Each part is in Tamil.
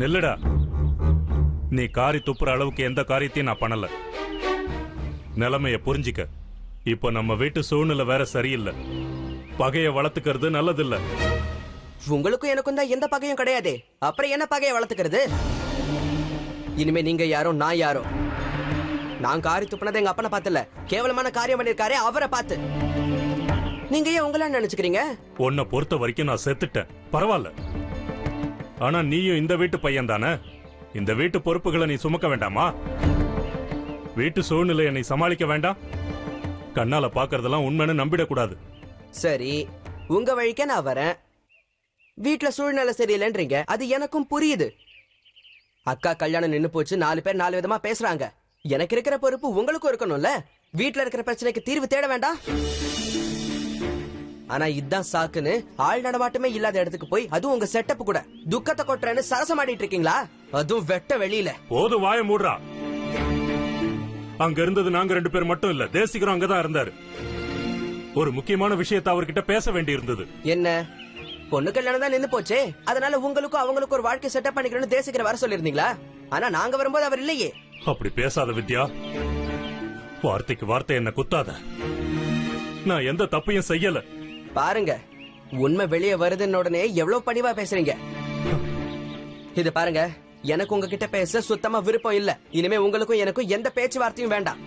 நில்லுடா. நீ காரி துப்புற அளவுக்கு எந்த காரியத்தையும் நான் பண்ணல. நிலைமைய புரிஞ்சிக்க. இப்ப நம்ம வீட்டு சூழ்நிலை வேற சரியில்லை. பகைய வளர்த்துக்கிறது நல்லதில்ல. உங்களுக்கும் எனக்கும் தான் எந்த பகையும் கிடையாது. அப்புறம் என்ன பகைய வளர்த்துக்கிறது? இனிமே நீங்க யாரோ நான் யாரோ. நான் காரி துப்புனதை எங்க அப்பனை பார்த்தல, கேவலமான காரியம் பண்ணிருக்காரே அவரை பார்த்து. நீங்க ஏன் உங்கள நினைச்சுக்கிறீங்க? உன்னை பொறுத்த வரைக்கும் நான் செத்துட்டேன், பரவாயில்ல. ஆனா நீயும் இந்த வீட்டு பையன் தானே. இந்த வீட்டு பொறுப்புகளை நீ சுமக்க வேண்டாமா? வீட்டு சூழ்நிலையை நீ சமாளிக்க வேண்டாம்? கண்ணால பாக்குறதெல்லாம் உண்மைன்னு நம்பிடக்கூடாது. சரி, உங்க வழிக்கே நான் வரேன். வீட்டுல சூழ்நிலை சரியில்லைன்றீங்க, அது எனக்கும் புரியுது. அக்கா கல்யாணம் நின்னு போச்சு, 4 பேர் 4 விதமா பேசுறாங்க. எனக்கு இருக்கிற பொறுப்பு உங்களுக்கும் இருக்கணும்ல. வீட்டுல இருக்கிற பிரச்சனைக்கு தீர்வு தேட வேண்டாம். ஆனா இதான் சாக்குன்னு ஆள் நடமாட்டமே இல்லாத இடத்துக்கு போய், அதுவும் உங்க செட்டப் கூட துக்கத்தை கொட்டுறேன்னு சரசமாடிட்டு இருக்கீங்களா? அதுவும் வெட்ட வெளியில. போது வாய மூடுறா. அங்க இருந்தது நாங்க 2 பேர் மட்டும் இல்ல, தேசிகரும் அங்கதான் இருந்தாரு. ஒரு முக்கியமான விஷயத்தை அவர்கிட்ட பேச வேண்டி இருந்தது. என்ன? பொண்ணு கல்யாணம் தான் நின்னு போச்சே, அதனால உங்களுக்கும் அவங்களுக்கும் ஒரு வாழ்க்கை செட்டப் பண்ணிக்கிறேன்னு தேசிகரை வர சொல்லிருந்தீங்களா? ஆனா நாங்க வரும்போது அவர் இல்லையே. அப்படி பேசாத வித்யா. வார்த்தைக்கு வார்த்தை என்ன குத்தாத. நான் எந்த தப்பையும் செய்யல. பாருங்க, உண்மை வெளியே வருதுன்னு உடனே எவ்வளவு பணிவா பேசுறீங்க. இது பாருங்க, எனக்கு உங்ககிட்ட பேச சுத்தமா விருப்பம் இல்ல. இனிமே உங்களுக்கும் எனக்கும் எந்த பேச்சுவார்த்தையும் வேண்டாம்.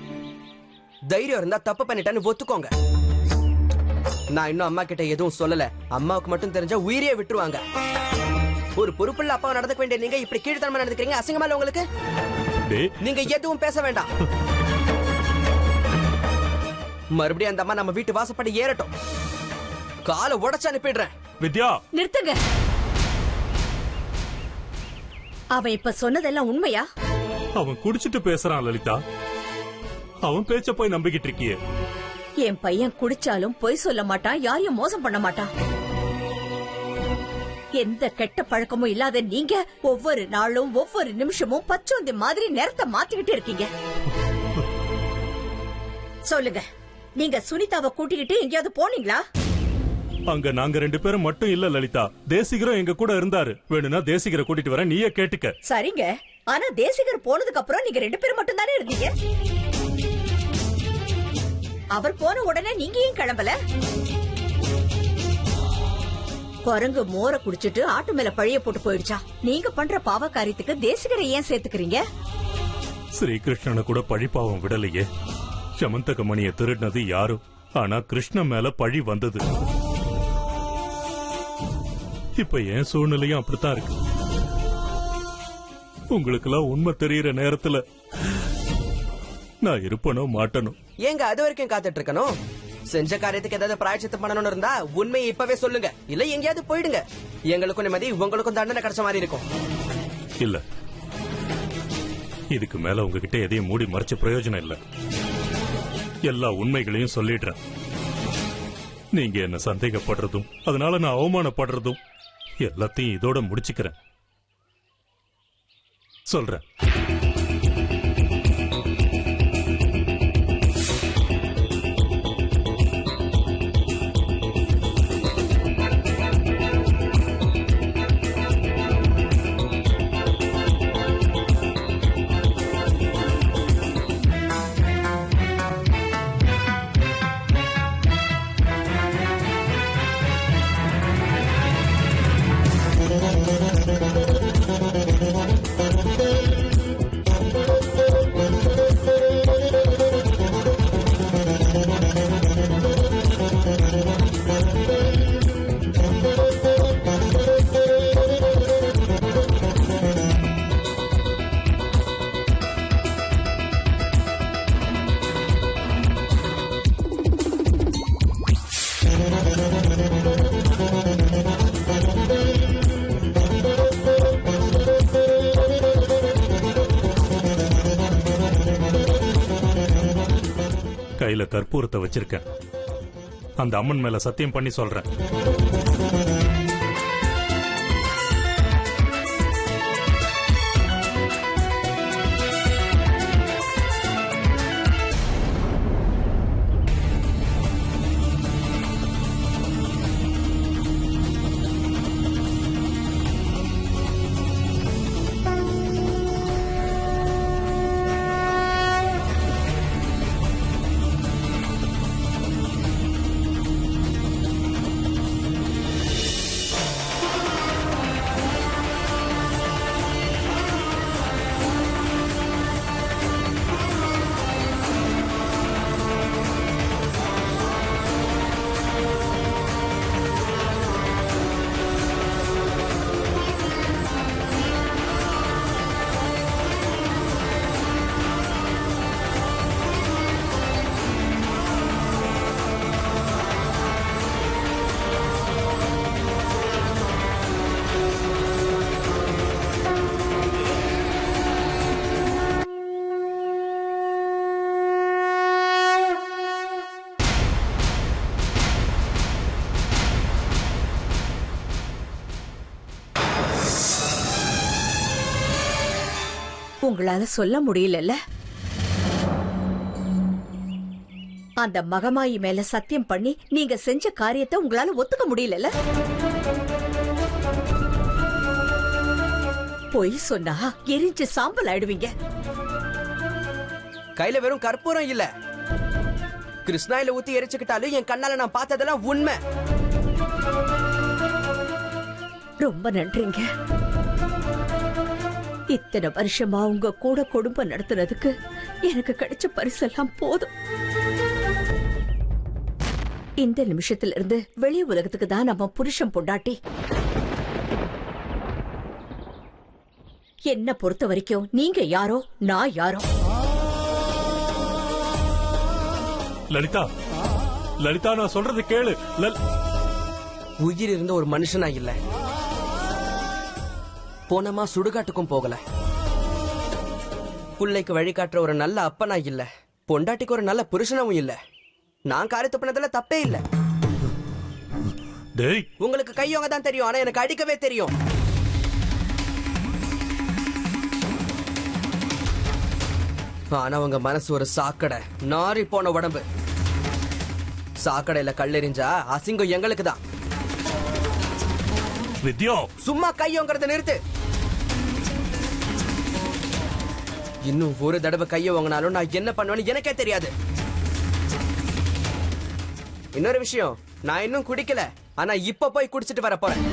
தைரியம் இருந்தா தப்பு பண்ணிட்டேன்னு ஒத்துக்கோங்க. நான் இன்னும் அம்மா கிட்ட எதுவும் சொல்லல. அம்மாவுக்கு மட்டும் தெரிஞ்சா உயிரியே விட்டுருவாங்க. ஒரு பொறுப்புள்ள அப்பாவை நடந்துக்க வேண்டிய நீங்க இப்படி கீழ்த்தனமா நடந்துக்கிறீங்க. அசிங்கமா இல்ல உங்களுக்கு? நீங்க எதுவும் பேச வேண்டாம். மறுபடியும் அந்த அம்மா நம்ம வீட்டு வாசப்படி ஏறட்டும். காலை உடைச்சு அனுப்பிடுறேன். வித்யா, நிறுத்துங்க. அவன் இப்ப சொன்னதெல்லாம் உண்மையா? அவன் குடிச்சிட்டு பேசுறான் லலிதா. அவன் பேச்ச போய் நம்பிக்கிட்டு இருக்கியே. என் பையன் குடிச்சாலும் பொய் சொல்ல மாட்டான், யாரையும் மோசம் பண்ண மாட்டான். எந்த கெட்ட பழக்கமும் இல்லாத நீங்க ஒவ்வொரு நாளும் ஒவ்வொரு நிமிஷமும் பச்சோந்தி மாதிரி நேரத்தை மாத்திக்கிட்டு இருக்கீங்க. சொல்லுங்க, நீங்க சுனிதாவை கூட்டிக்கிட்டு எங்கேயாவது போனீங்களா? அங்க நாங்க 2 பேரும் மட்டும் இல்ல லலிதா, தேசிகரும் எங்க கூட இருந்தாரு. வேணும்னா தேசிகரை கூட்டிட்டு வர, நீயே கேட்டுக்க. சரிங்க, ஆனா தேசிகர் போனதுக்கு அப்புறம் நீங்க 2 பேரும் மட்டும் தானே இருந்தீங்க. அவர் போன உடனே நீங்க ஏன் கிளம்பல? குரங்கு மோர குடிச்சிட்டு ஆட்டு மேல பழிய போட்டு போயிடுச்சா? நீங்க பண்ற பாவ காரியத்துக்கு தேசிகரை ஏன் சேர்த்துக்கிறீங்க? ஸ்ரீகிருஷ்ணனை கூட பழிப்பாவம் விடலையே. சமந்தக மணியை திருடினது யாரும், ஆனா கிருஷ்ணன் மேல பழி வந்தது. இப்ப என் சூழ்நிலையும் அப்படித்தான் இருக்கு. உங்களுக்கெல்லாம் உண்மை தெரியற நேரத்துல நான் இருப்பனோ மாட்டனோ? ஏங்க அது வரைக்கும் காத்துட்டு இருக்கணும்? செஞ்ச காரியத்துக்கு ஏதாவது பிராயச்சித்தம் பண்ணணும்னு இருந்தா உண்மையை இப்பவே சொல்லுங்க. இல்ல எங்கேயாவது போயிடுங்க. எங்களுக்கும் நிம்மதி, உங்களுக்கும் தண்டனை கிடைச்ச மாதிரி இருக்கும். இல்ல, இதுக்கு மேல உங்ககிட்ட எதையும் மூடி மறைச்ச பிரயோஜனம் இல்ல. எல்லா உண்மைகளையும் சொல்லிடுறேன். நீங்க என்ன சந்தேகப்படுறதும் அதனால நான் அவமானப்படுறதும் எல்லாத்தையும் இதோட முடிச்சுக்கிறேன். சொல்றேன். கையில கற்பூரத்தை வச்சிருக்கேன். அந்த அம்மன் மேல சத்தியம் பண்ணி சொல்றேன். உங்களால சொல்ல முடியலல்ல? அந்த மகமாயி மேல சத்தியம் பண்ணி நீங்க செஞ்ச காரியத்தை உங்களால ஒத்துக்க முடியலல்ல? பொய் சொன்னா எரிஞ்சு சாம்பல் ஆயிடுவீங்க. கையில வெறும் கற்பூரம் இல்ல, கிருஷ்ணாயில ஊத்தி எரிச்சுக்கிட்டாலும் என் கண்ணால நான் பார்த்ததெல்லாம் உண்மை. ரொம்ப நன்றிங்க. இத்தனை வருஷமா உங்க கூட குடும்பம் நடத்துறதுக்கு எனக்கு கிடைச்ச பரிசெல்லாம் போதும். இந்த நிமிஷத்துல இருந்து வெளி உலகத்துக்கு தான் நம்ம புருஷன் பொண்டாட்டி. என்ன பொறுத்த வரைக்கும் நீங்க யாரோ நான் யாரோ. லலிதா, லலிதா நான் சொல்றது கேளு. உயிர் இருந்த ஒரு மனுஷனா இல்ல, போனமா சுடுகாட்டுக்கும் போகல. பிள்ளைக்கு வழிகாட்டுற ஒரு நல்ல அப்பனா இல்ல, பொண்டாட்டிக்கு ஒரு நல்ல புருஷனாவும் இல்ல. நான் காரியத்து பண்ணதுல தப்பே இல்ல. டேய், உங்களுக்கு கையோங்க தான் தெரியும், ஆனா எனக்கு அடிக்கவே தெரியும். ஆனா உங்க மனசு ஒரு சாக்கடை, நாரி போன உடம்பு. சாக்கடையில கல்லெறிஞ்சா அசிங்கம் எங்களுக்கு தான். வித்யா, சும்மா கையோங்கிறத நிறுத்து. இன்னும் ஒரு தடவை கைய வாங்கினாலும் நான் என்ன பண்ணுவேன்னு எனக்கே தெரியாது. இன்னொரு விஷயம், நான் இன்னும் குடிக்கல, ஆனா இப்ப போய் குடிச்சிட்டு வர போறேன்.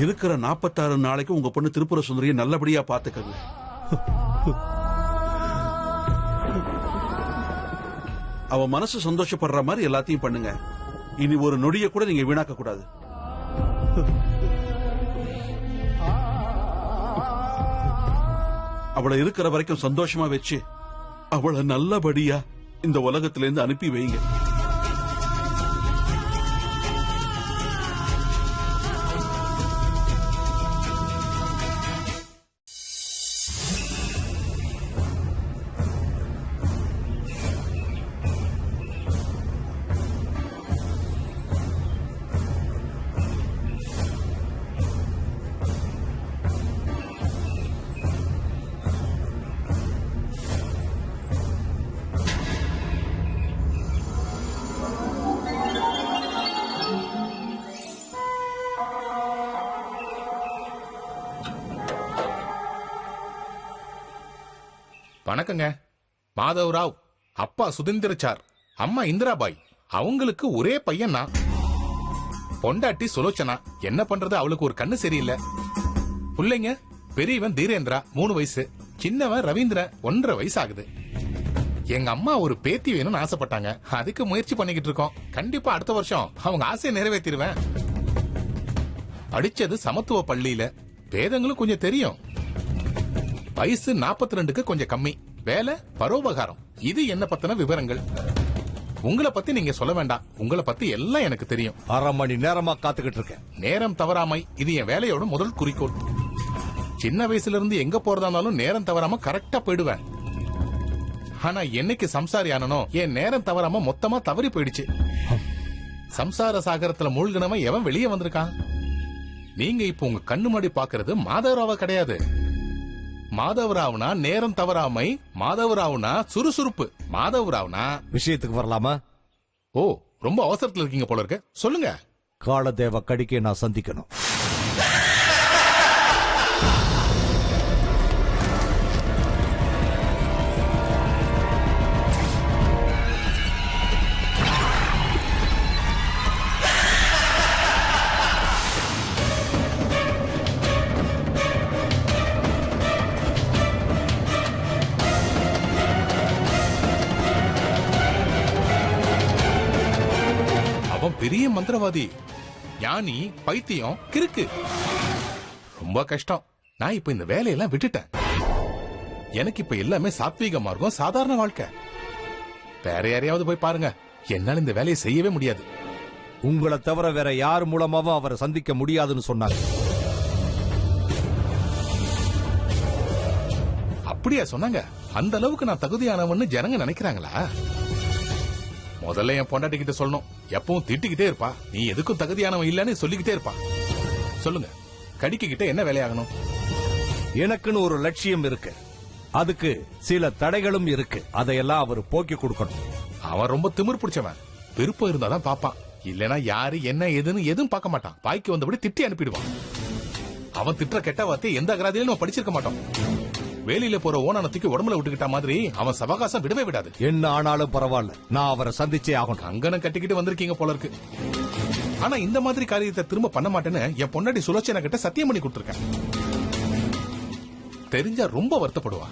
இருக்கிற 46 நாளைக்கு உங்க பொண்ணு திருப்புர சுந்தரியை நல்லபடியா பாத்துக்கங்க. அவ மனசு சந்தோஷப்படுற மாதிரி எல்லாத்தையும் பண்ணுங்க. இனி ஒரு நொடிய கூட நீங்க வீணாக்க கூடாது. அவளை இருக்கிற வரைக்கும் சந்தோஷமா வச்சு அவளை நல்லபடியா இந்த உலகத்திலிருந்து அனுப்பி வைங்க. வணக்கங்க. மாதவராவ், அப்பா சுதந்திரச்சார், அம்மா இந்திராபாய். அவங்களுக்கு ஒரே பையன் நான். பொண்டாட்டி சுலோச்சனா. என்ன பண்றது, அவளுக்கு ஒரு கண்ணு சரியில்லை. பிள்ளைங்க, பெரியவன் தீரேந்திரா 3 வயசு, சின்னவன் ரவீந்திரன் 1.5 வயசு ஆகுது. எங்க அம்மா ஒரு பேத்தி வேணும்னு ஆசைப்பட்டாங்க. அதுக்கு முயற்சி பண்ணிக்கிட்டு இருக்கோம். கண்டிப்பா அடுத்த வருஷம் அவங்க ஆசையை நிறைவேற்றிடுவேன். படிச்சது சமத்துவ பள்ளியில, வேதங்களும் கொஞ்சம் தெரியும். வயசு 42க்கு கொஞ்சம் கம்மி. வேலை பரோபகாரம். இது என்ன பத்தின விவரங்கள். உங்களை பத்தி நீங்க சொல்ல வேண்டாம். உங்களை பத்தி எல்லாம் எனக்கு தெரியும். 1/2 மணி நேரமா காத்துக்கிட்டு இருக்கேன். நேரம் தவறாமை இது என் வேலையோட முதல் குறிக்கோள். சின்ன வயசுல இருந்து எங்க போறதானாலும் நேரம் தவறாம கரெக்டா போயிடுவேன். ஆனா என்னைக்கு சம்சாரி ஆனனோ என் நேரம் தவறாம மொத்தமா தவறி போயிடுச்சு. சம்சார சாகரத்துல மூழ்கினவன் எவன் வெளியே வந்திருக்கான்? நீங்க இப்ப உங்க கண்ணு முன்னாடி பாக்குறது மாதவராவ கிடையாது. மாதவராவ்னா நேரம் தவறாமை, மாதவராவ்னா சுறுசுறுப்பு, மாதவராவ்னா விஷயத்துக்கு வரலாமா? ஓ, ரொம்ப அவசரத்துல இருக்கீங்க போல இருக்கு. சொல்லுங்க. காலதேவ கடிக்கை நான் சந்திக்கணும். பெரிய மந்திரவாதி, ஞானி, பைத்தியம், கிறுக்கு. ரொம்ப கஷ்டம். நான் இப்ப இந்த வேலையெல்லாம் விட்டுட்டேன். எனக்கு இப்ப எல்லாமே சாத்வீக மார்க்கம், சாதாரண வாழ்க்கை. வேற யாரையாவது போய் பாருங்க. என்னால இந்த வேலையை செய்யவே முடியாது. உங்களை தவிர வேற யார் மூலமாவும் அவரை சந்திக்க முடியாதுன்னு சொன்னாங்க. அப்படியா சொன்னாங்க? அந்த அளவுக்கு நான் தகுதியானவன்னு ஜனங்க நினைக்கிறாங்களா? முதல்ல என் பொண்டாட்டி கிட்ட சொல்லணும். எப்பவும் திட்டிக்கிட்டே இருப்பா, நீ எதுக்கும் தகுதியானவன் இல்லன்னு சொல்லிக்கிட்டே இருப்பா. சொல்லுங்க, கடிக்க கிட்ட என்ன வேலையாகணும்? எனக்குன்னு ஒரு லட்சியம் இருக்கு, அதுக்கு சில தடைகளும் இருக்கு. அதையெல்லாம் அவர் போக்கி கொடுக்கணும். அவன் ரொம்ப திமிர் பிடிச்சவன். விருப்பம் இருந்தாதான் பாப்பான், இல்லனா யாரு என்ன ஏதுன்னு எதுவும் பார்க்க மாட்டான். பாய்க்கு வந்தபடி திட்டி அனுப்பிடுவான். அவன் திட்டுற கெட்ட வார்த்தை எந்த அகராதியிலும் நம்ம படிச்சிருக்க மாட்டோம். வேலையில போற ஓனானத்துக்கு உடம்புல விட்டுக்கிட்ட மாதிரி அவன் சவகாசம் விடவே விடாது. என்ன ஆனாலும் பரவாயில்ல, நான் அவரை சந்திச்சே ஆகணும். அங்கன கட்டிக்கிட்டு வந்திருக்கீங்க போல இருக்கு. ஆனா இந்த மாதிரி காரியத்தை திரும்ப பண்ண மாட்டேன்னு என் பொண்டாட்டி சுலோச்சனா கிட்ட சத்தியம் பண்ணி கொடுத்திருக்கேன். தெரிஞ்சா ரொம்ப வருத்தப்படுவா.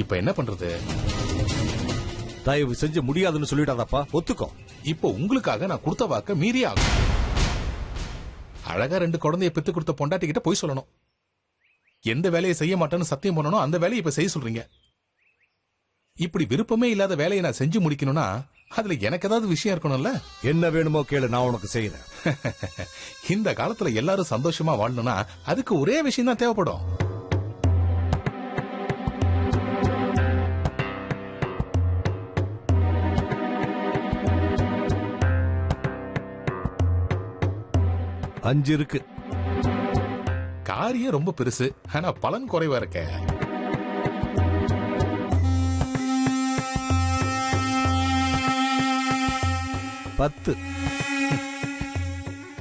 இப்ப என்ன பண்றது? தயவு செஞ்சு முடியாதுன்னு சொல்லிடாதப்பா, ஒத்துக்கோ. இப்போ உங்களுக்காக நான் கொடுத்த வாக்க மீறியே ஆகும். அழகா 2 குழந்தைய பெத்து கொடுத்த பொண்டாட்டி கிட்ட போய் சொல்லணும். எந்த வேலையை செய்ய மாட்டேன்னு சத்தியம் பண்ணணும், அந்த வேலையை இப்ப செய்ய சொல்றீங்க. இப்படி விருப்பமே இல்லாத வேலையை நான் செஞ்சு முடிக்கணும்னா அதுல எனக்கு ஏதாவது விஷயம் இருக்கணும்ல? என்ன வேணுமோ கேளு, நான் உனக்கு செய்யறேன். இந்த காலத்துல எல்லாரும் சந்தோஷமா வாழணும்னா அதுக்கு ஒரே விஷயம் தான் தேவைப்படும். அஞ்சு இருக்கு. காரியம் ரொம்ப பெருசு, ஆனா பலன் குறைவா இருக்க. பத்து.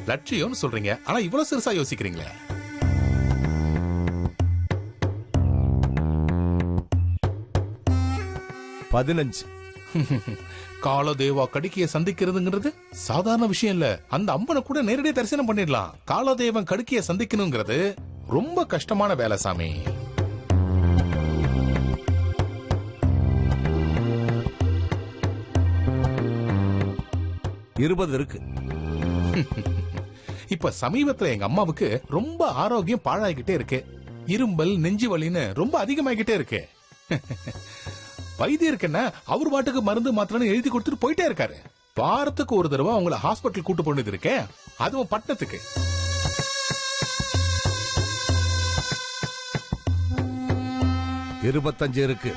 லட்சியம்னு சொல்றீங்க, ஆனா இவ்வளவு சிறுசா யோசிக்கிறீங்களே. பதினஞ்சு. காலதேவா கடுக்கிய சந்திக்கிறதுங்கிறது சாதாரண விஷயம் இல்ல. அந்த அம்மனை கூட நேரடியாக தரிசனம் பண்ணிடலாம். காலதேவன் கடுக்கிய சந்திக்கணுங்கிறது ரொம்ப கஷ்டமான வேலை சாமி. இருபது இருக்கு. இப்ப சமீபத்துல எங்க அம்மாவுக்கு ரொம்ப ஆரோக்கியம் பாழாகிட்டே இருக்கு. இரும்பல், நெஞ்சு வலின்னு ரொம்ப அதிகமாகிட்டே இருக்கு. வைத்தியருக்குன்னா அவர் பாட்டுக்கு மருந்து மாத்திரன்னு எழுதி கொடுத்துட்டு போயிட்டே இருக்காரு. வாரத்துக்கு ஒரு தடவை அவங்கள ஹாஸ்பிட்டல் கூட்டு போனது இருக்கேன், அதுவும் பட்டணத்துக்கு. இருபத்தஞ்சு இருக்கு.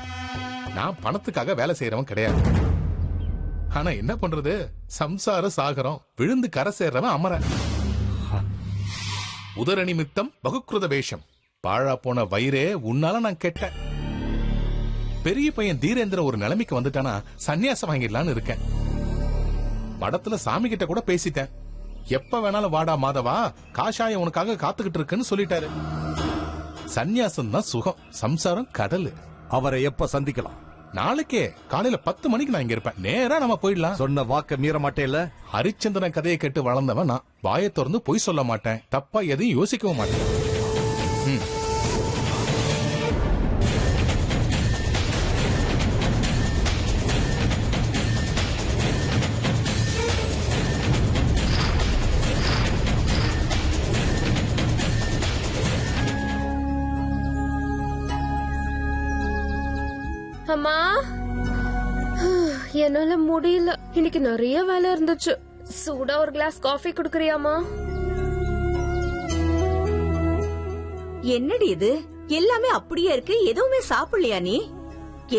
நான் பணத்துக்காக வேலை செய்யறவன் கிடையாது. ஆனா என்ன பண்றது, சம்சார சாகரம் விழுந்து கரை சேர்றவன் அமர. உதர நிமித்தம் பகுக்ருத வேஷம். பாழா போன வயிறே உன்னால நான் கெட்டேன். பெரிய பையன் தீரேந்திர ஒரு நிலைமைக்கு வந்துட்டானா சன்னியாசம் வாங்கிடலான்னு இருக்கேன். மடத்துல சாமி கிட்ட கூட பேசிட்டேன். எப்ப வேணாலும் வாடா மாதவா, காஷாயம் உனக்காக காத்துக்கிட்டு இருக்குன்னு சொல்லிட்டாரு. சன்னியாசம் தான் சுகம், சம்சாரம் கடலு. அவரை எப்ப சந்திக்கலாம்? நாளைக்கே காலையில 10 மணிக்கு நான் இங்க இருப்பேன். நேரா நம்ம போயிடலாம். சொன்ன வாக்க மீற மாட்டேல்ல? ஹரிச்சந்திரன் கதையை கேட்டு வளர்ந்தவன் நான். வாயை திறந்து பொய் சொல்ல மாட்டேன், தப்பா எதையும் யோசிக்கவும் மாட்டேன். அம்மா, என்னால முடியல. இன்னைக்கு நிறைய வேலை இருந்துச்சு. சூடா ஒரு கிளாஸ் காஃபி குடுக்கறியாமா? என்னடி இது? எல்லாமே அப்படியே இருக்கு, எதுவுமே சாப்பிடலையா நீ?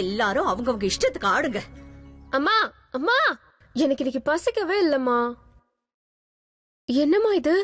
எல்லாரும் அவங்கவங்க இஷ்டத்துக்கு ஆடுங்க. அம்மா அம்மா, எனக்கு இன்னைக்கு பசிக்கவே இல்லம்மா. என்னம்மா இது?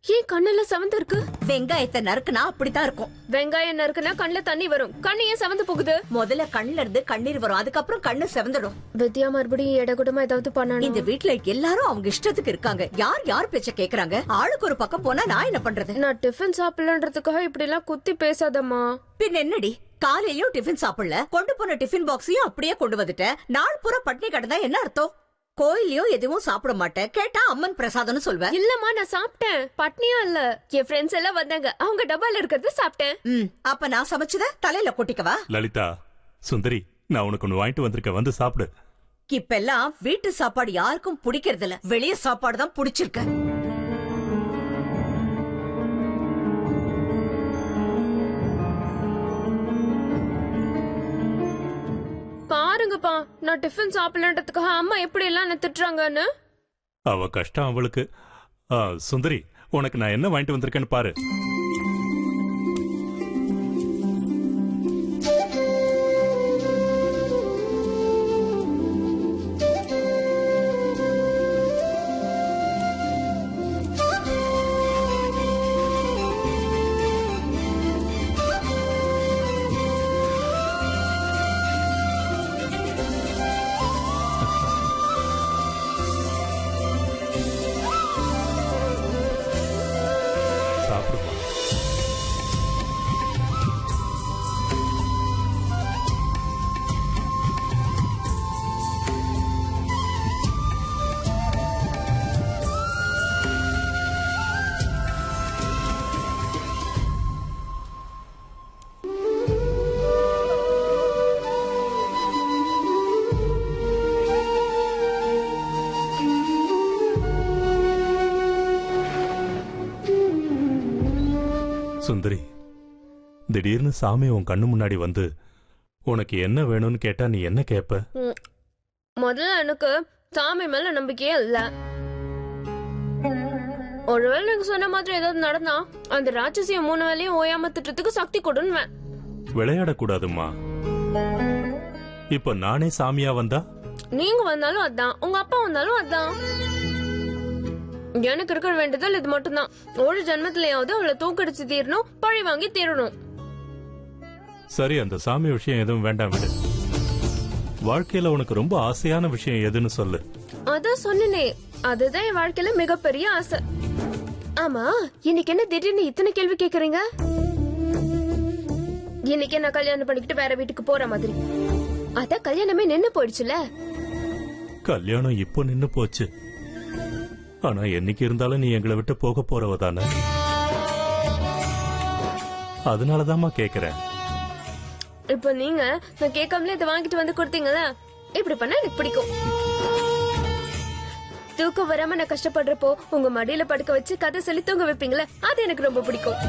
ஏன் கண்ணெல்லாம் செவந்து இருக்கு? வெங்காயத்தை நறுக்குனா அப்படித்தான் இருக்கும். வெங்காயம் நறுக்குனா கண்ணுல தண்ணி வரும். கண்ணு ஏன் செவந்து போகுது? முதல்ல கண்ணுல இருந்து கண்ணீர் வரும், அதுக்கப்புறம் கண்ணு செவந்துடும். வித்யா மறுபடியும் எடகுடமா ஏதாவது பண்ணணும். இந்த வீட்டுல எல்லாரும் அவங்க இஷ்டத்துக்கு இருக்காங்க. யார் யார் பேச்ச கேக்குறாங்க? ஆளுக்கு ஒரு பக்கம் போனா நான் என்ன பண்றது? நான் டிஃபன் சாப்பிடலன்றதுக்காக இப்படி எல்லாம் குத்தி பேசாதம்மா. பின் என்னடி, காலையிலயும் டிஃபன் சாப்பிடல, கொண்டு போன டிஃபன் பாக்ஸையும் அப்படியே கொண்டு வந்துட்டேன். நாள் பூரா பட்னி கடந்தா என்ன அர்த்தம்? கோயிலையும் எதுவும் சாப்பிட மாட்டேன், கேட்டா அம்மன் பிரசாதம்னு சொல்வேன். இல்லம்மா, நான் சாப்பிட்டேன். பட்னியும் இல்ல, என் ஃப்ரெண்ட்ஸ் எல்லாம் வந்தாங்க, அவங்க டப்பால இருக்கிறது சாப்பிட்டேன். அப்ப நான் சமைச்சத தலையில கொட்டிக்கவா? லலிதா, சுந்தரி, நான் உனக்கு ஒண்ணு வாங்கிட்டு வந்திருக்க, வந்து சாப்பிடு. இப்பெல்லாம் வீட்டு சாப்பாடு யாருக்கும் பிடிக்கிறது இல்ல, வெளிய சாப்பாடு தான் பிடிச்சிருக்கு. பாருங்க பாருங்கப்பா, நான் டிஃபன் சாப்பிடலன்றதுக்காக அம்மா எப்படி எல்லாம் என்ன திட்டுறாங்கன்னு. அவ கஷ்டம் அவளுக்கு. சுந்தரி, உனக்கு நான் என்ன வாங்கிட்டு வந்திருக்கேன்னு பாரு. சாப்பிடுமா. சுந்தரி, திடீர்னு சாமி உன் கண்ணு முன்னாடி வந்து உனக்கு என்ன வேணும்னு கேட்டா நீ என்ன கேப்ப? முதல்ல எனக்கு சாமி மேல நம்பிக்கையே இல்ல. ஒருவேளை நீங்க சொன்ன மாதிரி ஏதாவது நடந்தா அந்த ராட்சசிய 3 வேளையும் ஓயாம திட்டத்துக்கு சக்தி கொடுன்னுவேன். விளையாடக்கூடாதும்மா. இப்ப நானே சாமியா வந்தா? நீங்க வந்தாலும் அதான், உங்க அப்பா வந்தாலும் அதான். எனக்கு இருக்க வேண்டியதில் இது மட்டும்தான். ஒரு ஜென்மத்திலேயாவது அவளை தூக்கடிச்சு தீரணும், பழி வாங்கி தீரணும். சரி, அந்த சாமி விஷயம் எதுவும் வேண்டாம், விடு. வாழ்க்கையில உனக்கு ரொம்ப ஆசையான விஷயம் எதுன்னு சொல்லு. அதான் சொன்னனே, அதுதான் என் வாழ்க்கையில மிகப்பெரிய ஆசை. ஆமா, இன்னைக்கு என்ன திடீர்னு இத்தனை கேள்வி கேக்குறீங்க? இன்னைக்கு நான் கல்யாணம் பண்ணிக்கிட்டு வேற வீட்டுக்கு போற மாதிரி. அதான் கல்யாணமே நின்னு போயிடுச்சுல. கல்யாணம் இப்போ நின்னு போச்சு. ஆனா என்னைக்கு இருந்தாலும் நீ எங்களை விட்டு போக போறவ தானே. அதனாலதாம்மா கேக்குறேன். இப்ப நீங்க நான் கேட்காமலே இதை வாங்கிட்டு வந்து கொடுத்தீங்களா? இப்படி பண்ணா எனக்கு பிடிக்கும். தூக்கம் வராம நான் கஷ்டப்படுறப்போ உங்க மடியில படுக்க வச்சு கதை சொல்லி தூங்க வைப்பீங்களா? அது எனக்கு ரொம்ப பிடிக்கும்.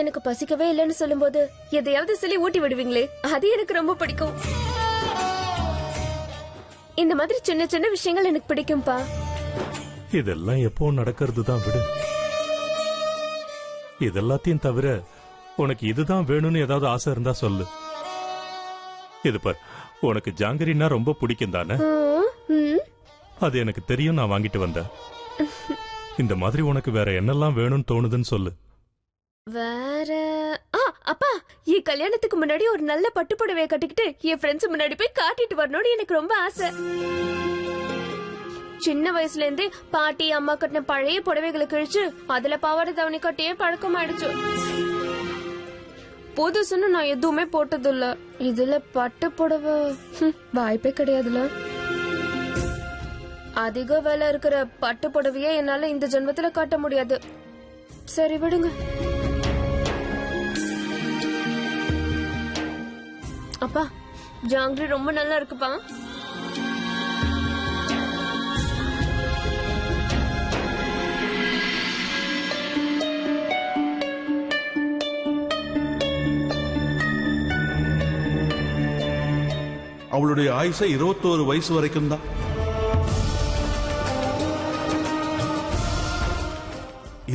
எனக்கு பசிக்கவே இல்லைன்னு சொல்லும் போது எதையாவது சொல்லி ஊட்டி விடுவீங்களே, அது எனக்கு ரொம்ப பிடிக்கும். இந்த மாதிரி சின்ன சின்ன விஷயங்கள் எனக்கு பிடிக்கும்பா. இதெல்லாம் எப்போ நடக்கிறது தான், விடு. இதெல்லாத்தையும் தவிர உனக்கு இதுதான் வேணும்னு ஏதாவது ஆசை இருந்தா சொல்லு. இது பார், உனக்கு ஜாங்கிரின்னா ரொம்ப பிடிக்கும் தானே? அது எனக்கு தெரியும், நான் வாங்கிட்டு வந்தேன். இந்த மாதிரி உனக்கு வேற என்னெல்லாம் வேணும்னு தோணுதுன்னு சொல்லு. வேற அப்பா, என் கல்யாணத்துக்கு முன்னாடி ஒரு நல்ல பட்டு புடவையை கட்டிக்கிட்டு என் ஃப்ரெண்ட்ஸ் முன்னாடி போய் காட்டிட்டு வரணும்னு எனக்கு ரொம்ப ஆசை. சின்ன வயசுல இருந்தே பாட்டி அம்மா கட்டின பழைய புடவைகளை கிழிச்சு அதுல பாவாடை தவணி கட்டியே பழக்கமாயிடுச்சு. புதுசுன்னு நான் எதுவுமே போட்டது இல்ல. இதுல பட்டு புடவை வாய்ப்பே கிடையாதுல. அதிக வேலை இருக்கிற பட்டு புடவையே என்னால இந்த ஜென்மத்துல காட்ட முடியாது. சரி விடுங்க. அப்பா, ஜாங்கிரி ரொம்ப நல்லா இருக்குப்பா. அவளுடைய ஆயுசை 21 வயசு வரைக்கும் தான்.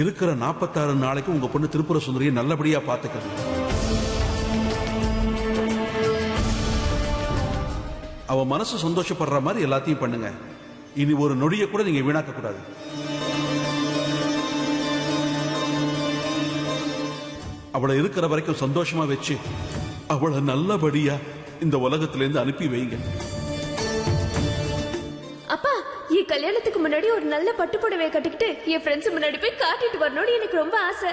இருக்கிற 46 நாளைக்கு உங்க பொண்ணு திரிபுர சுந்தரியை நல்லபடியா பாத்துக்கணும். அவ மனசு சந்தோஷப்படுற மாதிரி எல்லாத்தையும் பண்ணுங்க. இனி ஒரு நொடியை கூட நீங்க வீணாக்க கூடாது. அவளை இருக்கிற வரைக்கும் சந்தோஷமா வச்சு அவளை நல்லபடியா இந்த உலகத்திலிருந்து அனுப்பி வைங்க. அப்பா, என் கல்யாணத்துக்கு முன்னாடி ஒரு நல்ல பட்டு புடவையை கட்டிக்கிட்டு என் ஃப்ரெண்ட்ஸ் முன்னாடி போய் காட்டிட்டு வரணும்னு எனக்கு ரொம்ப ஆசை.